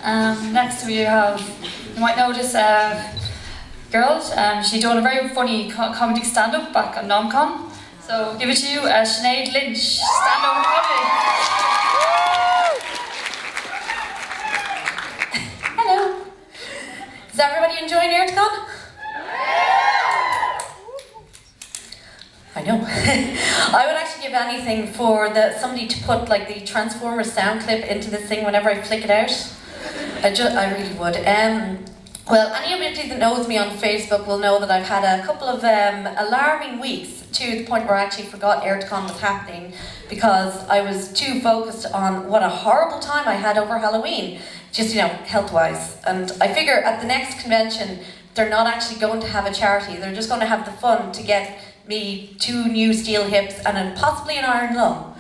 Next we have, you might know this girl. She done a very funny comedy stand-up back at NomCon. So give it to you, Sinead Lynch, stand-up comedy. Hello. Is everybody enjoying Eirtakon? I know. I would actually give anything for somebody to put like the Transformers sound clip into this thing whenever I flick it out. I really would. Well, anybody that knows me on Facebook will know that I've had a couple of alarming weeks to the point where I actually forgot Eirtakon was happening because I was too focused on what a horrible time I had over Halloween, just, you know, health-wise. And I figure at the next convention, they're not actually going to have a charity, they're just going to have the fun to get me 2 new steel hips and then possibly an iron lung.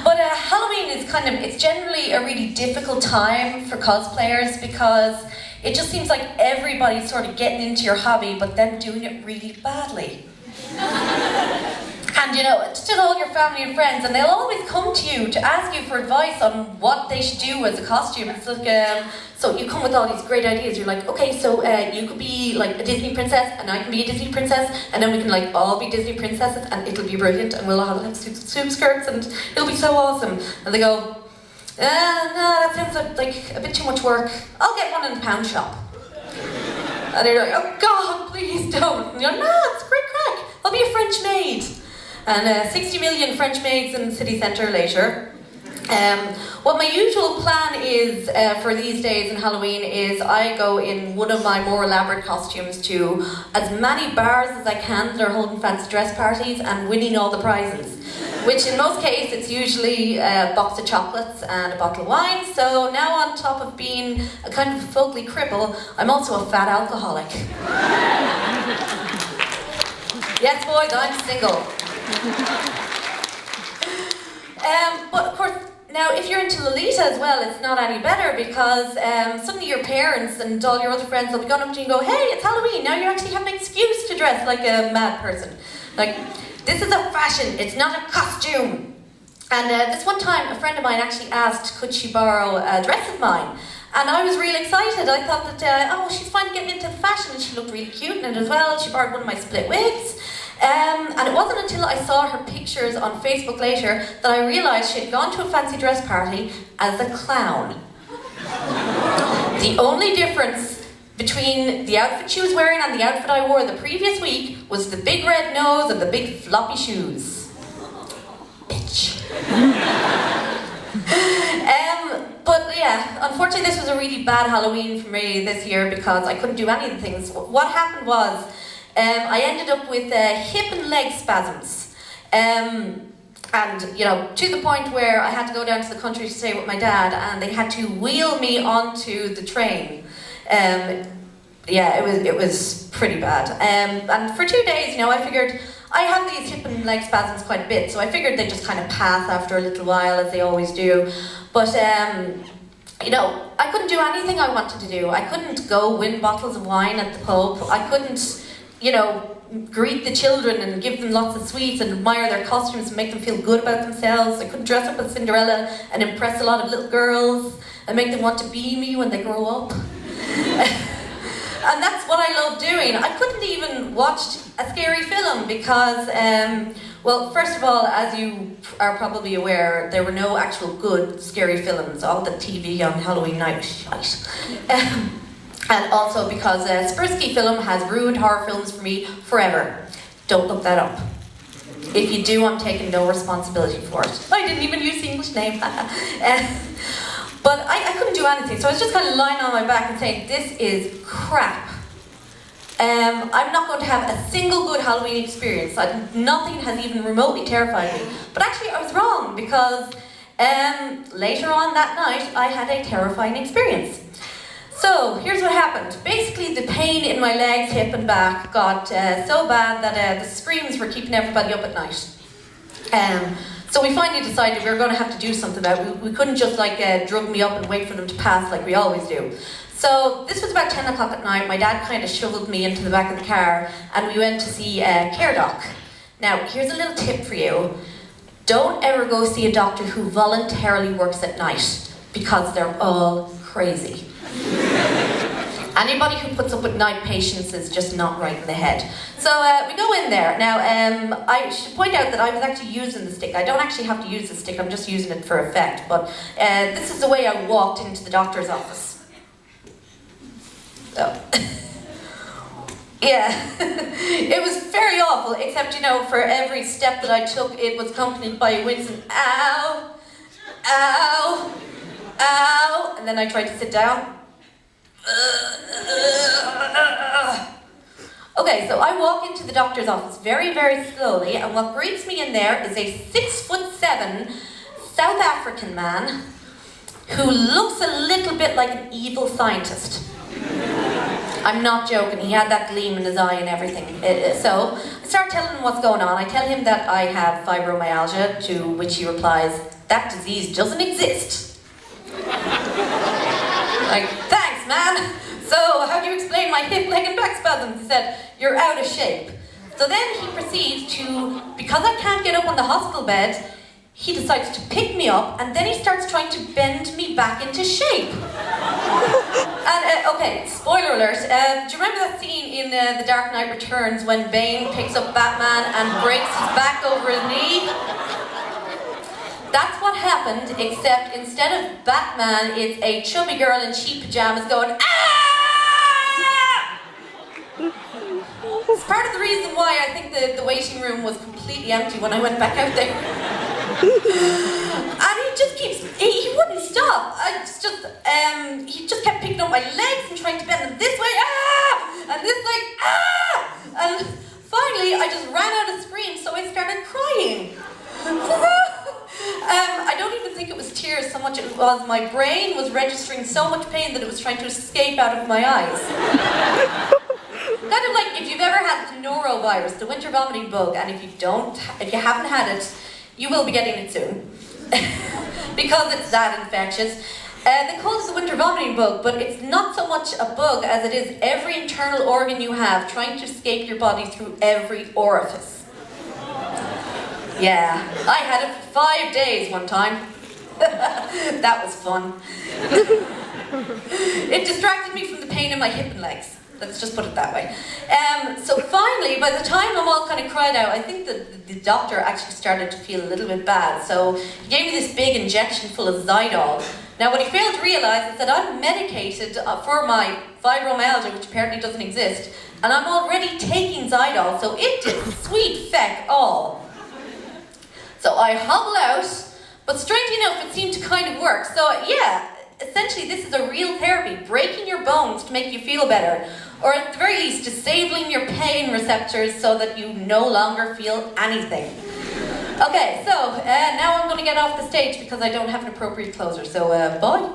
But Halloween is it's generally a really difficult time for cosplayers because it just seems like everybody's sort of getting into your hobby but then doing it really badly. And you know, it's just all your family and friends, and they'll always come to you to ask you for advice on what they should do as a costume. It's like, so you come with all these great ideas. You're like, okay, so you could be like a Disney princess, and I can be a Disney princess, and then we can like all be Disney princesses, and it'll be brilliant, and we'll all have soup skirts, and it'll be so awesome. And they go, no, that sounds like a bit too much work. I'll get one in the pound shop. And they're like, oh God, please don't. And you're like, no, it's great crack. I'll be a French maid. And 60 million French maids in the city centre later. What my usual plan is for these days in Halloween is I go in one of my more elaborate costumes to as many bars as I can that are holding fancy dress parties and winning all the prizes. Which in most cases it's usually a box of chocolates and a bottle of wine. So now on top of being a kind of folkly cripple, I'm also a fat alcoholic. Yes boys, I'm single. But of course, now if you're into Lolita as well, it's not any better because suddenly your parents and all your other friends will be going up to you and go, hey, it's Halloween, now you actually have an excuse to dress like a mad person. Like, this is a fashion, it's not a costume. And this one time, a friend of mine actually asked, could she borrow a dress of mine? And I was really excited. I thought that, oh, she's finally getting into the fashion, and she looked really cute in it as well. She borrowed one of my split wigs. And it wasn't until I saw her pictures on Facebook later that I realised she had gone to a fancy dress party as a clown. The only difference between the outfit she was wearing and the outfit I wore the previous week was the big red nose and the big floppy shoes. Bitch. But yeah, unfortunately this was a really bad Halloween for me this year because I couldn't do any of the things. What happened was, I ended up with hip and leg spasms. And, you know, to the point where I had to go down to the country to stay with my dad and they had to wheel me onto the train. Yeah, it was pretty bad. And for 2 days, you know, I figured I have these hip and leg spasms quite a bit, so I figured they'd just kind of pass after a little while, as they always do. But, you know, I couldn't do anything I wanted to do. I couldn't go win bottles of wine at the pub. I couldn't, you know, greet the children and give them lots of sweets and admire their costumes and make them feel good about themselves. I couldn't dress up as Cinderella and impress a lot of little girls and make them want to be me when they grow up. And that's what I love doing. I couldn't even watch a scary film because, well, first of all, as you are probably aware, there were no actual good scary films. All the TV on Halloween night was shite. And also because Spursky Film has ruined horror films for me forever. Don't look that up. If you do, I'm taking no responsibility for it. I didn't even use the English name. But I couldn't do anything, so I was just kind of lying on my back and saying, this is crap. I'm not going to have a single good Halloween experience. Nothing has even remotely terrified me. But actually I was wrong because later on that night I had a terrifying experience. So here's what happened. Basically the pain in my legs, hip and back got so bad that the screams were keeping everybody up at night. So we finally decided we were going to have to do something about it. We couldn't just like drug me up and wait for them to pass like we always do. So this was about 10 o'clock at night. My dad kind of shoveled me into the back of the car and we went to see Care Doc. Now here's a little tip for you. Don't ever go see a doctor who voluntarily works at night. because they're all crazy. Anybody who puts up with night patients is just not right in the head. So we go in there. Now, I should point out that I was actually using the stick. I don't actually have to use the stick, I'm just using it for effect. But this is the way I walked into the doctor's office. So, yeah, it was very awful, except, you know, for every step that I took, it was accompanied by a wincing, ow, ow, ow, and then I tried to sit down. Okay, so I walk into the doctor's office very, very slowly, and what greets me in there is a 6'7" South African man who looks a little bit like an evil scientist. I'm not joking, he had that gleam in his eye and everything. So I start telling him what's going on. I tell him that I have fibromyalgia, to which he replies, "That disease doesn't exist." Like, thanks, man. So, how do you explain my hip, leg, and back spasms? He said, "You're out of shape." So then he proceeds to, because I can't get up on the hospital bed, he decides to pick me up, and then he starts trying to bend me back into shape. And, okay, spoiler alert, do you remember that scene in The Dark Knight Returns when Bane picks up Batman and breaks his back over his knee? That's what happened, except instead of Batman, it's a chubby girl in cheap pajamas going, "Ah!" It's part of the reason why I think the waiting room was completely empty when I went back out there. And he just keeps, he wouldn't stop. He just kept picking up my legs and trying to bend them this way, ah! And this like, ah! And finally, I just ran out of scream, so I started crying. I don't even think it was tears so much it was my brain was registering so much pain that it was trying to escape out of my eyes. Kind of like if you've ever had the norovirus, the winter vomiting bug, and if you haven't had it, you will be getting it soon. Because it's that infectious. They call it the winter vomiting bug, but it's not so much a bug as it is every internal organ you have trying to escape your body through every orifice. Yeah, I had it for 5 days one time. That was fun. It distracted me from the pain in my hip and legs. Let's just put it that way. So finally, by the time I'm all kind of cried out, I think the doctor actually started to feel a little bit bad. So he gave me this big injection full of Zydol. Now what he failed to realise is that I'm medicated for my fibromyalgia, which apparently doesn't exist, and I'm already taking Zydol, so it did sweet feck all. So I hobble out, but strangely enough, it seemed to kind of work. So yeah, essentially this is a real therapy, breaking your bones to make you feel better, or at the very least, disabling your pain receptors so that you no longer feel anything. Okay, so now I'm going to get off the stage because I don't have an appropriate closer, so bye.